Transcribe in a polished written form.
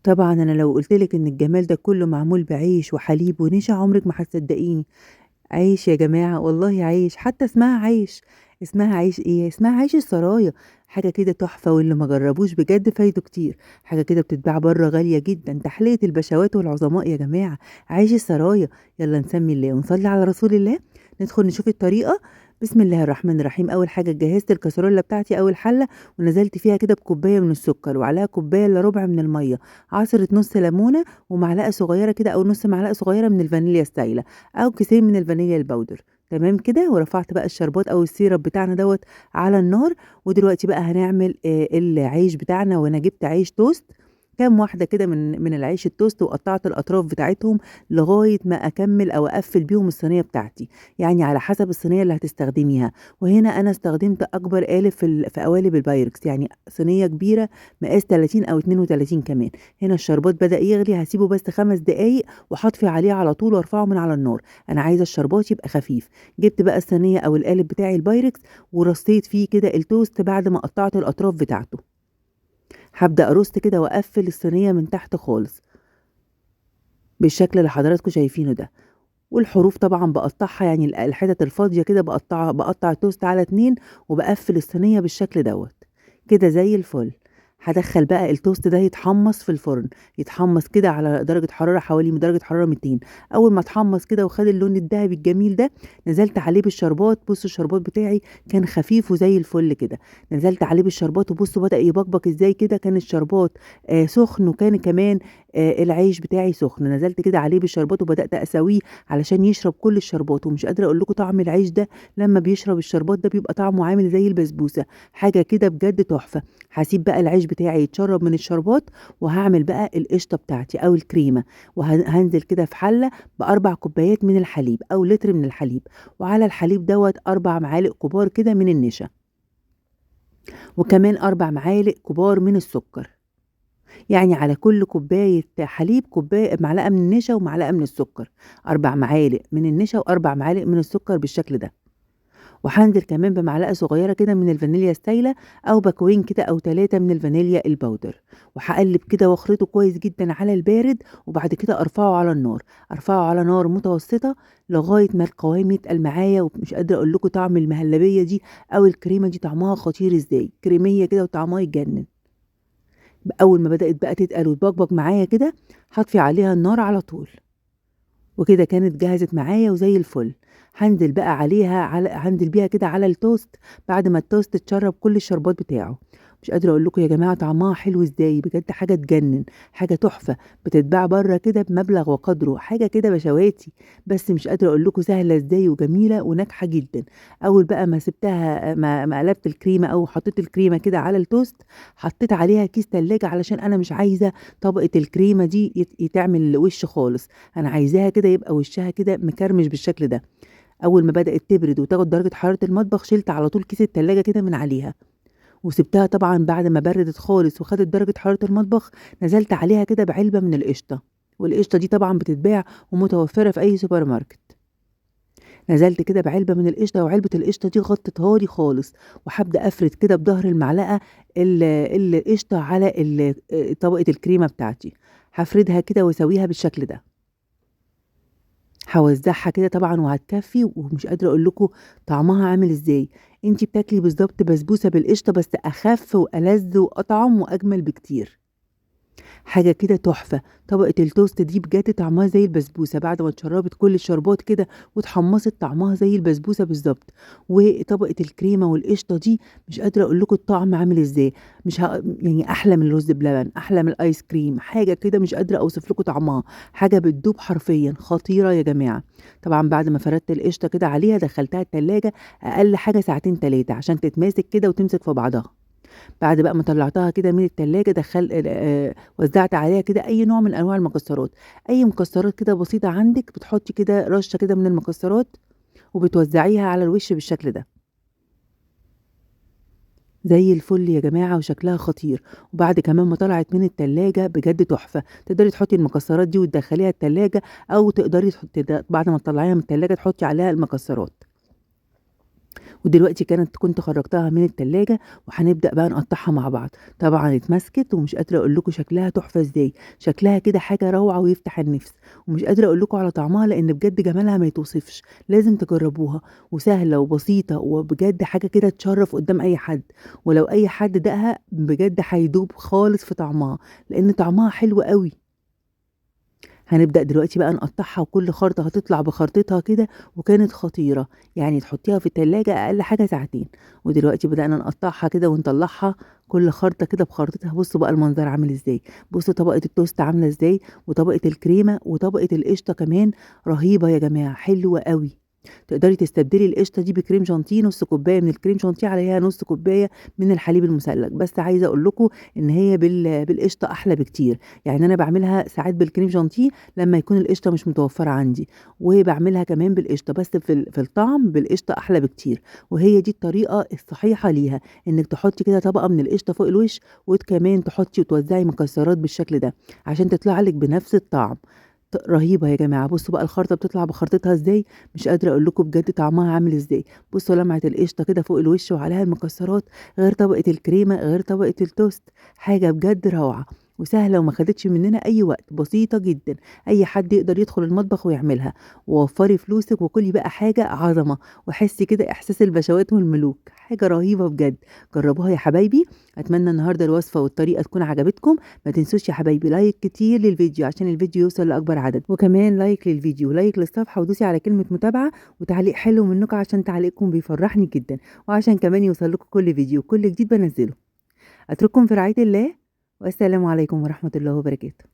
طبعًا أنا لو قُلت لِك إن الجمال ده كلّه معمول بعيش وحليب ونشا عمرِك ما هتصدقيني. عيش يا جماعة، والله عيش، حتى اسمها عيش. اسمها عيش إيه، اسمها عيش السرايا. حاجة كده تحفة، واللي ما جرّبوش بجد فايته كتير. حاجة كده بتتباع برّه غالية جدًا، تحلية البشوات والعظماء يا جماعة. عيش السرايا. يالّا نسمّي الله ونصلّي على رسول الله. ندخل نشوف الطريقة. بسم الله الرحمن الرحيم. أول حاجة جهّزت الكاسرولة بتاعتي أو الحلة، ونزلت فيها كده بكوباية من السكر، وعليها كوباية إلا ربع من المَيّة، عصرة نُص ليمونة، ومعلقة صغيرة كده أو نُص معلقة صغيرة من الفانيليا السايلة، أو كيسين من الفانيليا الباودر. تمام كده، ورفعت بقى الشربات أو السيرب بتاعنا دوّة على النار. ودلوقتي بقى هنعمل العيش بتاعنا، وأنا جِبت عيش توست، كام واحدة كده من العيش التوست، وقطّعت الأطراف بتاعتهم لغاية ما أكمّل أو أقفّل بيهم الصينية بتاعتي، يعني على حسب الصينية اللي هتستخدميها. وهنا أنا استخدمت أكبر قالب في قوالب البايركس، يعني صينية كبيرة مقاس 30 أو 32 كمان. هنا الشربات بدأ يغلي، هاسيبه بس 5 دقايق وهاطفي عليه على طول وارفعه من على النار. أنا عايزة الشربات يبقى خفيف. جبت بقى الصينية أو القالب بتاعي البايركس، ورصيت فيه كده التوست بعد ما قطعت الأطراف بتاعته. هابدأ أرص كده وأقفل الصينية من تحت خالص بالشكل اللي حضراتكم شايفينه ده. والحروف طبعًا باقطعها، يعني الحتت الفاضية كده باقطع التوست على 2، وباقفل الصينية بالشكل دوّة. كده زي الفل. هادخّل بقى التوست ده يتحمّص في الفرن، يتحمّص كده على درجة حرارة حوالي درجة حرارة 200. أول ما اتحمّص كده وخد اللون الدهبي الجميل ده، نزلت عليه بالشربات. بُصّوا الشربات بتاعي كان خفيف وزي الفل كده. نزلت عليه بالشربات وبُصّوا بدأ يبقبق إزاي كده. كان الشربات سُخن، وكان كمان العيش بتاعي سُخن. نزلت كده عليه بالشربات وبدأت أساويه علشان يشرب كل الشربات. ومش قادرة أقول لكم طعم العيش ده لمّا بيشرب الشربات ده بيبقى طعمه عامل زي البسبوسة، حاجة كده بجد تحفة. هاسيب بقى العيش بتاعي يتشرب من الشربات، وهاعمل بقى القشطة بتاعتي أو الكريمة. هانزل كده في حلة ب4 كوبايات من الحليب أو لتر من الحليب، وعلى الحليب دوّة 4 معالق كبار كده من النشا، وكمان 4 معالق كبار من السكر. يعني على كل كوباية حليب معلقة من النشا ومعلقة من السكر. 4 معالق من النشا و4 معالق من السكر بالشكل ده. وهانزل كمان بمعلقة صغيرة كده من الفانيليا السايلة، أو باكوين كده أو 3 من الفانيليا الباودر. وهاقلب كده واخلطه كويس جدًا على البارد، وبعد كده أرفعه على النار. أرفعه على نار متوسطة لغاية ما القوام يتقل معايا. ومش قادرة أقول لكم طعم المهلبية دي أو الكريمة دي طعمها خطير إزاي، كريمية كده وطعمها يجنن. أول ما بدأت بقى تتقل وتبقبق معايا كده، هاطفي عليها النار على طول. وكده كانت جهزت معايا وزي الفل. هانزل بيها كده على التوست بعد ما التوست اتشرب كل الشربات بتاعه. مش قادرة أقول لكم يا جماعة طعمها حلو إزاي، بجد حاجة تجنن، حاجة تحفة. بتتباع برّه كده بمبلغ وقدره، حاجة كده بشواتي. بس مش قادرة أقول لكم سهلة إزاي وجميلة وناجحة جدًا. أول بقى ما سِبتها ما قلبت الكريمة أو حطيت الكريمة كده على التوست، حطيت عليها كيس تلاجة علشان أنا مش عايزة طبقة الكريمة دي يتعمل وِش خالص. أنا عايزاها كده يبقى وشّها كده مكرمش بالشكل ده. أول ما بدأت تبرد وتاخد درجة حرارة المطبخ، شِلت على طول كيس التلاجة كده من عليها. وسِبتها طبعًا بعد ما بردت خالص وخدت درجة حرارة المطبخ، نزلت عليها كده بعلبة من القشطة. والقشطة دي طبعًا بتتباع ومتوفرة في أي سوبر ماركت. نزلت كده بعلبة من القشطة، وعلبة القشطة دي غطيتها لي خالص. وهابدأ أفرد كده بضهر المعلقة القشطة على طبقة الكريمة بتاعتي. هافردها كده واسويها بالشكل ده. هاوزّعها كده طبعًا وهتكفّي. ومش قادرة أقول لكم طعمها عامل إزاي. أنتِ بتاكلي بالضبط بسبوسة بالقشطة، بس أخف وألذ وأطعم وأجمل بكتير. حاجة كده تحفة. طبقة التوست دي بجد طعمها زي البسبوسة، بعد ما اتشربت كل الشربات كده واتحمصت طعمها زي البسبوسة بالضبط. وطبقة الكريمة والقشطة دي مش قادرة أقول لكم الطعم عامل إزاي. مش يعني أحلى من الرز بلبن، أحلى من الآيس كريم، حاجة كده مش قادرة أوصف لكم طعمها. حاجة بتدوب حرفيًا، خطيرة يا جماعة. طبعًا بعد ما فردت القشطة كده عليها دخلتها التلاجة أقل حاجة ساعتين 3 عشان تتماسك كده وتمسك في بعضها. بعد بقى ما طلّعتها كده من التلاجة وزّعت عليها كده أي نوع من أنواع المكسّرات. أي مكسّرات كده بسيطة عندِك، بتحطّي كده رشّة كده من المكسّرات وبتوزّعيها على الوش بالشكل ده. زي الفل يا جماعة وشكلها خطير. وبعد كمان ما طلعت من التلاجة بجد تحفة. تقدري تحطّي المكسّرات دي وتدخّليها التلاجة، أو تقدري بعد ما تطلّعيها من التلاجة تحطّي عليها المكسّرات. ودلوقتي كنت خرّجتها من التلاجة وهنبدأ بقى نقطّعها مع بعض. طبعًا اتمسكت ومش قادرة أقول لكم شكلها تحفة إزاي، شكلها كده حاجة روعة ويفتح النِفس، ومش قادرة أقول لكم على طعمها لإن بجد جمالها ما يتوصفش، لازم تجرّبوها، وسهلة وبسيطة وبجد حاجة كده تشرّف قدّام أي حد، ولو أي حد داقها بجد هيدوب خالص في طعمها، لإن طعمها حلو أوي. هنبدأ دلوقتي بقى نقطّعها وكل خرطة هتطلع بخرطتها كده وكانت خطيرة، يعني تحطيها في التلاجة أقل حاجة ساعتين، ودلوقتي بدأنا نقطّعها كده ونطلّعها كل خرطة كده بخرطتها، بُصّوا بقى المنظر عامل إزاي، بُصّوا طبقة التوست عاملة إزاي، وطبقة الكريمة وطبقة القشطة كمان رهيبة يا جماعة، حلوة أوي. تقدري تستبدلي القشطة دي بكريم شانتيه، نُص كوباية من الكريم شانتيه عليها نُص كوباية من الحليب المثلج، بس عايزة أقول لكم إن هي بالقشطة أحلى بكتير، يعني أنا باعملها ساعات بالكريم شانتيه لمّا يكون القشطة مش متوفرة عندي، وباعملها كمان بالقشطة، بس في الطعم بالقشطة أحلى بكتير، وهي دي الطريقة الصحيحة ليها، إنِّك تحطّي كده طبقة من القشطة فوق الوش، كمان تحطّي وتوزّعي مكسرات بالشكل ده، عشان تطلع لِك بنفس الطعم. رهيبة يا جماعة، بُصّوا بقى الخرطة بتطلع بخرطتها إزاي، مش قادرة أقول لكم بجد طعمها عامل إزاي، بُصّوا لمعة القشطة كده فوق الوش وعليها المكسرات، غير طبقة الكريمة، غير طبقة التوست، حاجة بجد روعة، وسهلة وما خدتش مننا أي وقت، بسيطة جدًا، أي حد يقدر يدخل المطبخ ويعملها، ووفّري فلوسِك وكلي بقى حاجة عظمة، وحسّي كده إحساس البشوات والملوك، حاجة رهيبة بجد، جرّبوها يا حبايبي، أتمنى النهارده الوصفة والطريقة تكون عجبتكم، ما تنسوش يا حبايبي لايك كتير للفيديو عشان الفيديو يوصل لأكبر عدد، وكمان لايك للفيديو ولايك للصفحة ودوسي على كلمة متابعة وتعليق حلو منكم عشان تعليقكم بيفرحني جدًا، وعشان كمان يوصل لكم كل فيديو وكل جديد بانزّله. أترككم في رعاية الله، والسلام عليكم ورحمة الله وبركاته.